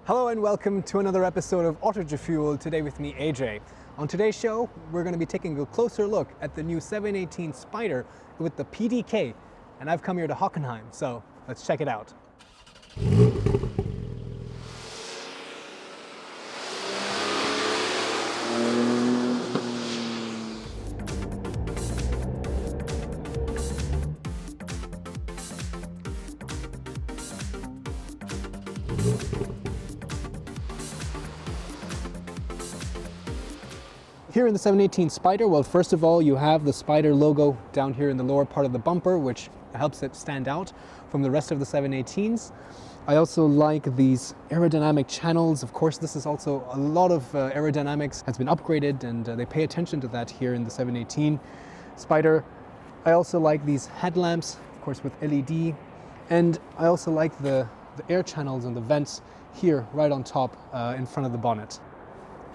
Hello and welcome to another episode of Autogefuel, today with me AJ. On today's show, we're going to be taking a closer look at the new 718 Spyder with the PDK, and I've come here to Hockenheim, so let's check it out. Here in the 718 Spyder, well, first of all, you have the Spyder logo down here in the lower part of the bumper, which helps it stand out from the rest of the 718s. I also like these aerodynamic channels. Of course, this is also a lot of aerodynamics has been upgraded, and they pay attention to that here in the 718 Spyder. I also like these headlamps, of course, with LED, and I also like the air channels and the vents here right on top in front of the bonnet.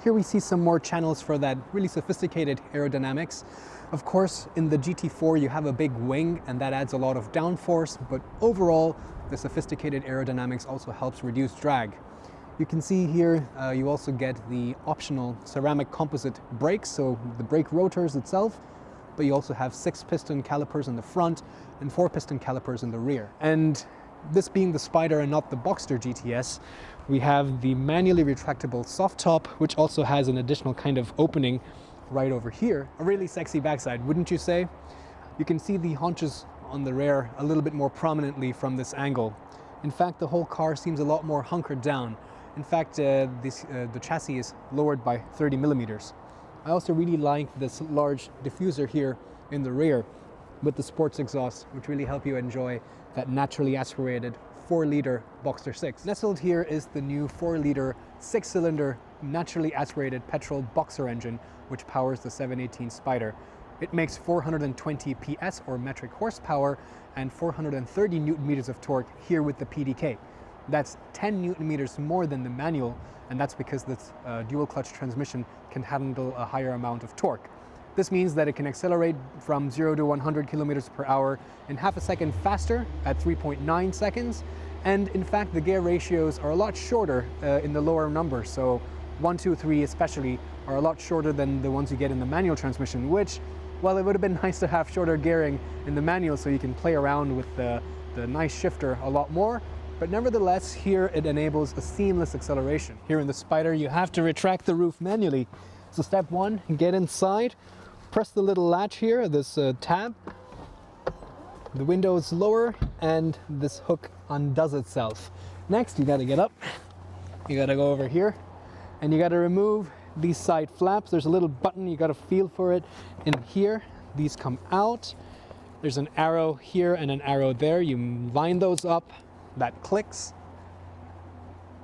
Here we see some more channels for that really sophisticated aerodynamics. Of course, in the GT4 you have a big wing and that adds a lot of downforce, but overall the sophisticated aerodynamics also helps reduce drag. You can see here you also get the optional ceramic composite brakes, so the brake rotors itself, but you also have 6-piston calipers in the front and 4-piston calipers in the rear. And this being the Spyder and not the Boxster GTS, we have the manually retractable soft top, which also has an additional kind of opening right over here. A really sexy backside, wouldn't you say? You can see the haunches on the rear a little bit more prominently from this angle. In fact, the whole car seems a lot more hunkered down. In fact, the chassis is lowered by 30 millimeters. I also really like this large diffuser here in the rear with the sports exhaust, which really help you enjoy that naturally aspirated 4-liter Boxster 6. Nestled here is the new 4-liter 6-cylinder naturally aspirated petrol Boxer engine, which powers the 718 Spyder. It makes 420 PS or metric horsepower and 430 newton meters of torque here with the PDK. That's 10 newton meters more than the manual, and that's because this dual clutch transmission can handle a higher amount of torque. This means that it can accelerate from 0 to 100 kilometers per hour in half a second faster at 3.9 seconds. And in fact, the gear ratios are a lot shorter in the lower numbers. So 1, 2, 3 especially are a lot shorter than the ones you get in the manual transmission, which, well, it would have been nice to have shorter gearing in the manual so you can play around with the nice shifter a lot more. But nevertheless, here it enables a seamless acceleration. Here in the Spyder, you have to retract the roof manually. So step one, get inside. Press the little latch here, this tab. The window is lower and this hook undoes itself. Next, you gotta get up. You gotta go over here and you gotta remove these side flaps. There's a little button, you gotta feel for it in here. These come out. There's an arrow here and an arrow there. You line those up, that clicks.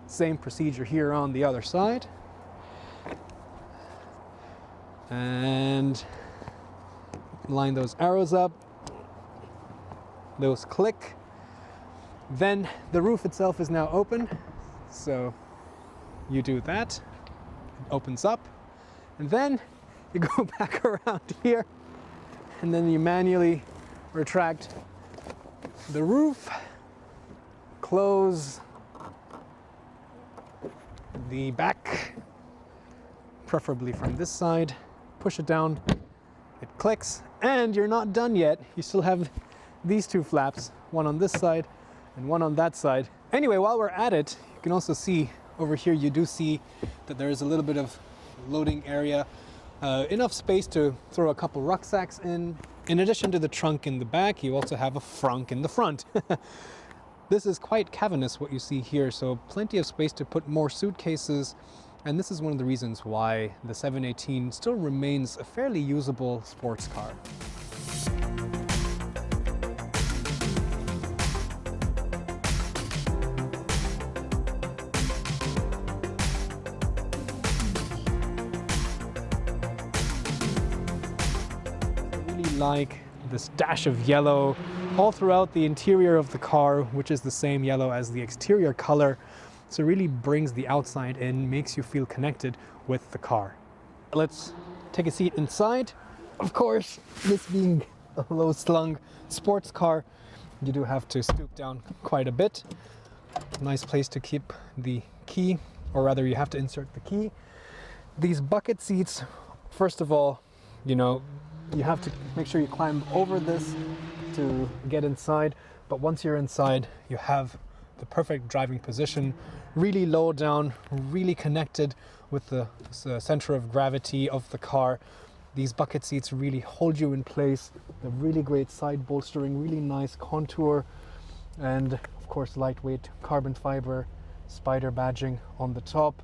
Same procedure here on the other side. And line those arrows up, those click. Then the roof itself is now open, so you do that, it opens up, and then you go back around here and then you manually retract the roof, close the back, preferably from this side, push it down, it clicks, and you're not done yet. You still have these two flaps, one on this side and one on that side. Anyway, while we're at it, you can also see over here, you do see that there is a little bit of loading area, enough space to throw a couple rucksacks in. In addition to the trunk in the back, you also have a frunk in the front. This is quite cavernous, what you see here, so plenty of space to put more suitcases. And this is one of the reasons why the 718 still remains a fairly usable sports car. I really like this dash of yellow all throughout the interior of the car, which is the same yellow as the exterior color. So it really brings the outside in, makes you feel connected with the car. Let's take a seat inside. Of course, this being a low-slung sports car, you do have to stoop down quite a bit. Nice place to keep the key, or rather you have to insert the key. These bucket seats, first of all, you know, you have to make sure you climb over this to get inside. But once you're inside, you have the perfect driving position, really low down, really connected with the center of gravity of the car. These bucket seats really hold you in place. They're really great side bolstering, really nice contour, and of course lightweight carbon fiber Spyder badging on the top.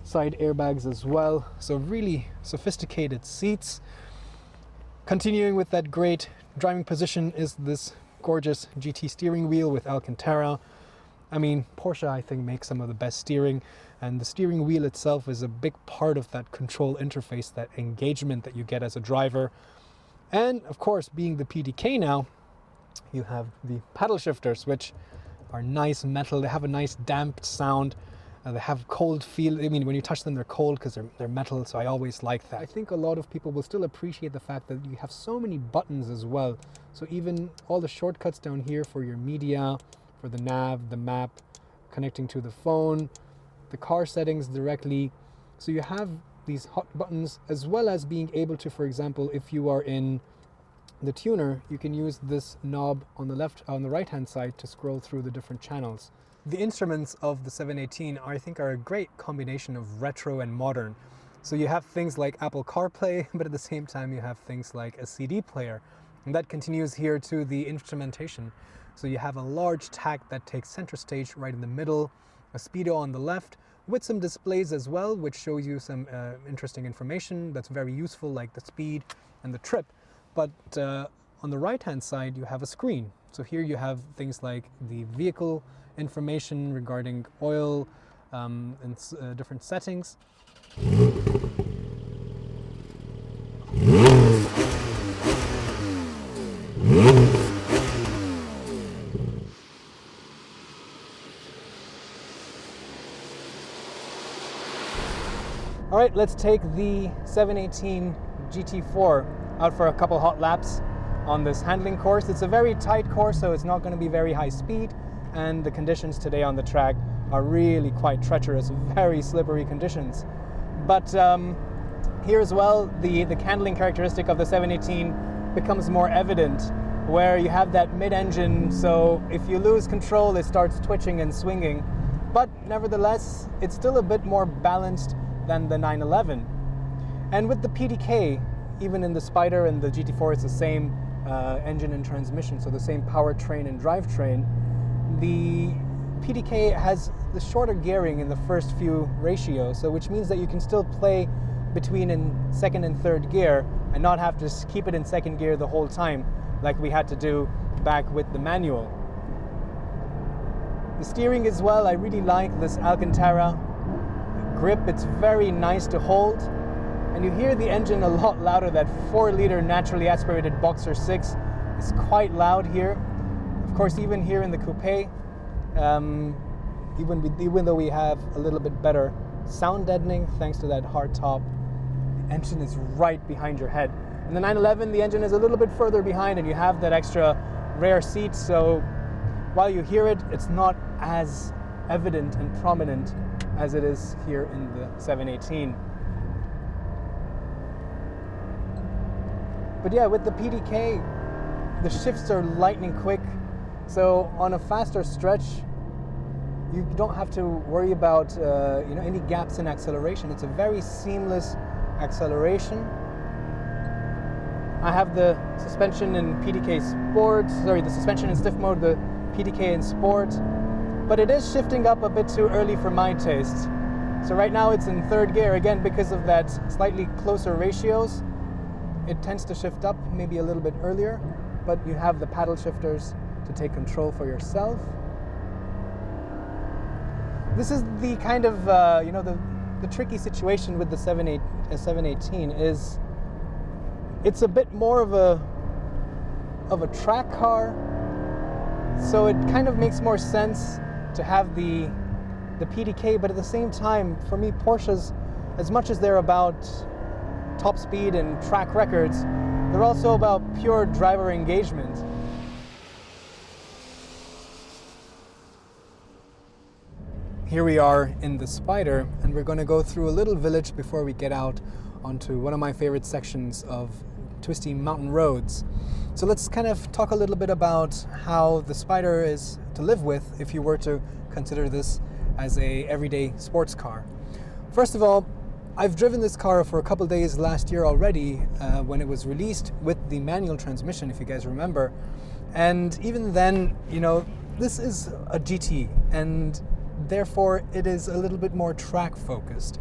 Side airbags as well, so really sophisticated seats. Continuing with that great driving position is this gorgeous GT steering wheel with Alcantara. I mean, Porsche, I think, makes some of the best steering, and the steering wheel itself is a big part of that control interface, that engagement that you get as a driver. And of course, being the PDK now, you have the paddle shifters, which are nice metal. They have a nice damped sound. They have cold feel. I mean, when you touch them, they're cold because they're metal, so I always like that. I think a lot of people will still appreciate the fact that you have so many buttons as well. So even all the shortcuts down here for your media, for the nav, the map, connecting to the phone, the car settings directly. So you have these hot buttons, as well as being able to, for example, if you are in the tuner, you can use this knob on the right hand side to scroll through the different channels. The instruments of the 718 I think are a great combination of retro and modern. So you have things like Apple CarPlay, but at the same time you have things like a CD player. And that continues here to the instrumentation. So you have a large tach that takes center stage right in the middle, a speedo on the left, with some displays as well, which shows you some interesting information that's very useful, like the speed and the trip. But on the right hand side you have a screen. So here you have things like the vehicle information regarding oil and different settings. All right, let's take the 718 GT4 out for a couple hot laps on this handling course. It's a very tight course, so it's not going to be very high speed, and the conditions today on the track are really quite treacherous, very slippery conditions. But here as well, the handling characteristic of the 718 becomes more evident, where you have that mid-engine, so if you lose control, it starts twitching and swinging. But nevertheless, it's still a bit more balanced than the 911. And with the PDK, even in the Spyder and the GT4, it's the same engine and transmission, so the same powertrain and drivetrain. The PDK has the shorter gearing in the first few ratios, so which means that you can still play between in second and third gear and not have to keep it in second gear the whole time like we had to do back with the manual. The steering as well, I really like this Alcantara grip. It's very nice to hold, and you hear the engine a lot louder. That 4-liter naturally aspirated Boxer 6 is quite loud here. Of course, even here in the coupe, even though we have a little bit better sound deadening thanks to that hard top, the engine is right behind your head. In the 911, the engine is a little bit further behind, and you have that extra rear seat, so while you hear it, it's not as evident and prominent as it is here in the 718. But yeah, with the PDK, the shifts are lightning quick, so on a faster stretch, you don't have to worry about any gaps in acceleration. It's a very seamless acceleration. I have the suspension in PDK Sport, the suspension in stiff mode, the PDK in Sport, but it is shifting up a bit too early for my taste. So right now it's in third gear, again because of that slightly closer ratios. It tends to shift up maybe a little bit earlier, but you have the paddle shifters to take control for yourself. This is the kind of, the tricky situation with the 718 is it's a bit more of a track car, so it kind of makes more sense to have the PDK, but at the same time, for me, Porsches, as much as they're about top speed and track records, they're also about pure driver engagement. Here we are in the Spyder, and we're going to go through a little village before we get out onto one of my favorite sections of twisty mountain roads. So let's kind of talk a little bit about how the Spyder is to live with if you were to consider this as a everyday sports car. First of all, I've driven this car for a couple days last year already when it was released with the manual transmission, if you guys remember. And even then, you know, this is a GT, and therefore it is a little bit more track focused.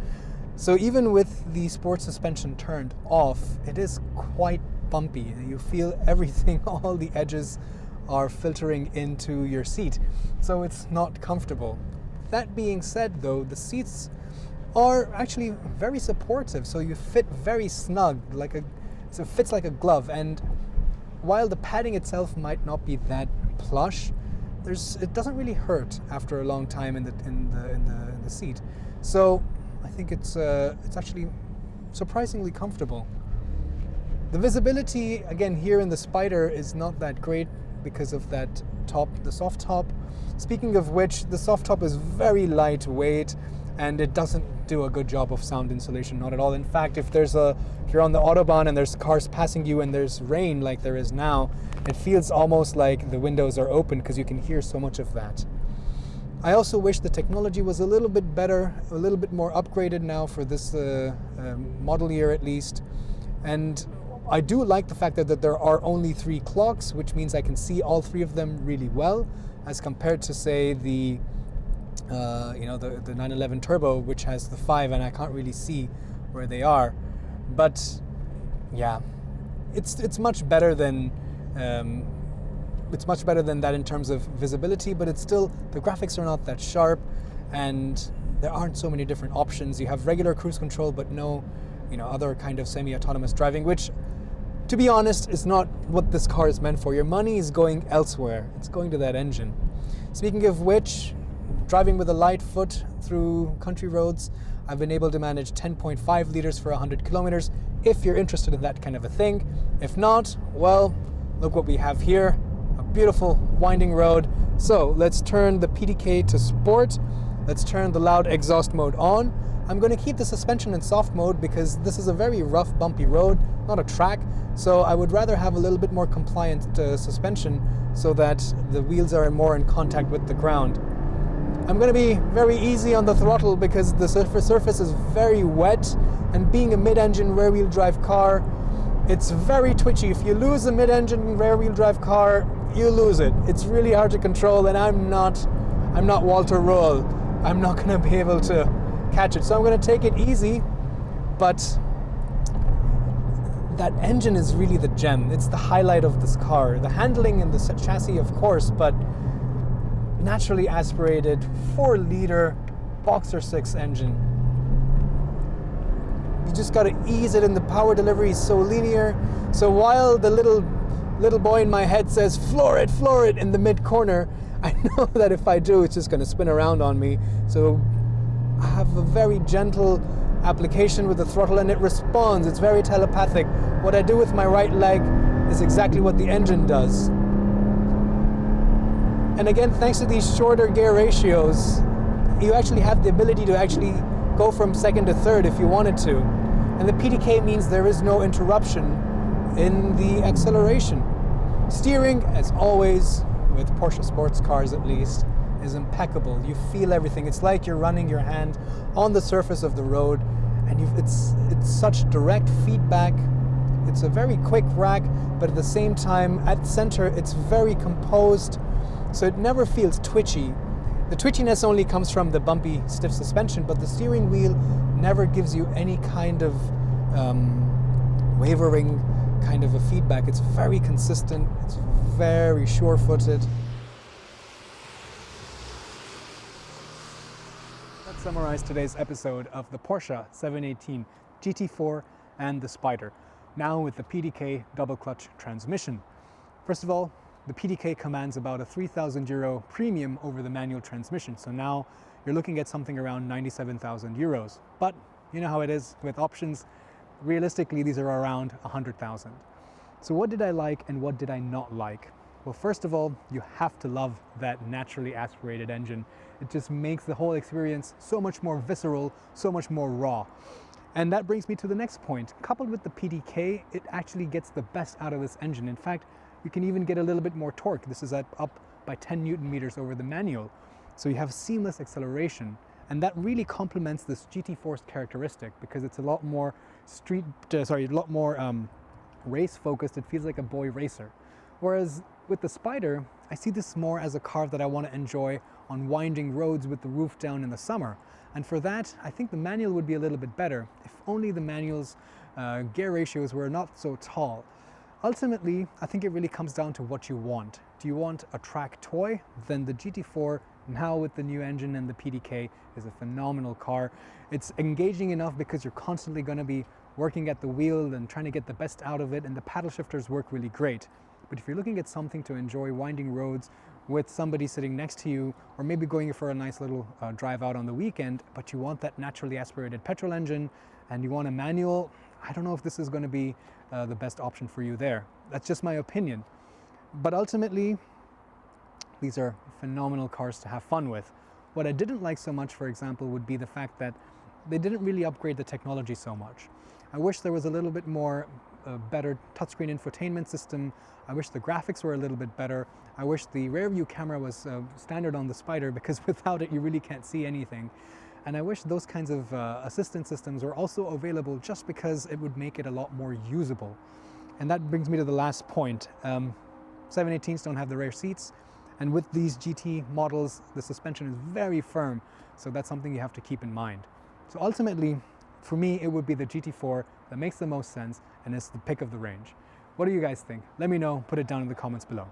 So even with the sports suspension turned off, it is quite bumpy. You feel everything, all the edges are filtering into your seat. So it's not comfortable. That being said though, the seats are actually very supportive. So you fit very snug, so it fits like a glove. And while the padding itself might not be that plush, it doesn't really hurt after a long time in the seat. So I think it's actually surprisingly comfortable. The visibility again here in the Spyder is not that great because of that top, the soft top. Speaking of which, the soft top is very lightweight and it doesn't do a good job of sound insulation, not at all. In fact, if you're on the Autobahn and there's cars passing you and there's rain like there is now, it feels almost like the windows are open because you can hear so much of that. I also wish the technology was a little bit better, a little bit more upgraded now for this model year at least. And I do like the fact that there are only 3 clocks, which means I can see all 3 of them really well, as compared to say the 911 Turbo, which has the 5, and I can't really see where they are. But yeah, it's much better than that in terms of visibility. But it's still, the graphics are not that sharp, and there aren't so many different options. You have regular cruise control, but no, other kind of semi-autonomous driving, which, to be honest, is not what this car is meant for. Your money is going elsewhere. It's going to that engine. Speaking of which, driving with a light foot through country roads, I've been able to manage 10.5 liters for 100 kilometers, if you're interested in that kind of a thing. If not, well, look what we have here, a beautiful winding road. So let's turn the PDK to sport. Let's turn the loud exhaust mode on. I'm going to keep the suspension in soft mode because this is a very rough, bumpy road, not a track. So I would rather have a little bit more compliant suspension so that the wheels are more in contact with the ground. I'm going to be very easy on the throttle because the surface is very wet, and being a mid-engine rear-wheel drive car, it's very twitchy. If you lose a mid-engine rear-wheel drive car, you lose it. It's really hard to control, and I'm not Walter Roll. I'm not going to be able to catch it. So I'm going to take it easy, but that engine is really the gem. It's the highlight of this car. The handling and the chassis, of course, but naturally aspirated 4-liter Boxer 6 engine. You just got to ease it, and the power delivery is so linear. So while the little boy in my head says floor it in the mid corner, I know that if I do, it's just going to spin around on me. So I have a very gentle application with the throttle, and it responds. It's very telepathic. What I do with my right leg is exactly what the engine does. And again, thanks to these shorter gear ratios, you actually have the ability to actually go from second to third if you wanted to. And the PDK means there is no interruption in the acceleration. Steering, as always, with Porsche sports cars at least, is impeccable. You feel everything. It's like you're running your hand on the surface of the road, and it's such direct feedback. It's a very quick rack, but at the same time, at center, it's very composed. So it never feels twitchy. The twitchiness only comes from the bumpy, stiff suspension, but the steering wheel never gives you any kind of wavering kind of a feedback. It's very consistent. It's very sure-footed. Let's summarize today's episode of the Porsche 718 GT4 and the Spyder, now with the PDK double-clutch transmission. First of all, the PDK commands about a €3,000 premium over the manual transmission. So now you're looking at something around 97,000 euros. But you know how it is with options. Realistically, these are around 100,000. So what did I like and what did I not like? Well, first of all, you have to love that naturally aspirated engine. It just makes the whole experience so much more visceral, so much more raw. And that brings me to the next point. Coupled with the PDK, it actually gets the best out of this engine. In fact, you can even get a little bit more torque. This is up by 10 Newton meters over the manual. So you have seamless acceleration. And that really complements this GT4's characteristic because it's a lot more race focused. It feels like a boy racer. Whereas with the Spyder, I see this more as a car that I want to enjoy on winding roads with the roof down in the summer. And for that, I think the manual would be a little bit better if only the manual's gear ratios were not so tall. Ultimately, I think it really comes down to what you want. Do you want a track toy? Then the GT4, now with the new engine and the PDK, is a phenomenal car. It's engaging enough because you're constantly going to be working at the wheel and trying to get the best out of it, and the paddle shifters work really great. But if you're looking at something to enjoy winding roads with somebody sitting next to you, or maybe going for a nice little drive out on the weekend, but you want that naturally aspirated petrol engine and you want a manual, I don't know if this is going to be the best option for you there. That's just my opinion. But ultimately, these are phenomenal cars to have fun with. What I didn't like so much, for example, would be the fact that they didn't really upgrade the technology so much. I wish there was a little bit more better touchscreen infotainment system. I wish the graphics were a little bit better. I wish the rear view camera was standard on the Spyder, because without it you really can't see anything. And I wish those kinds of assistance systems were also available, just because it would make it a lot more usable. And that brings me to the last point. 718s don't have the rear seats, and with these GT models the suspension is very firm, so that's something you have to keep in mind. So ultimately, for me, it would be the GT4 that makes the most sense and is the pick of the range. What do you guys think? Let me know, put it down in the comments below.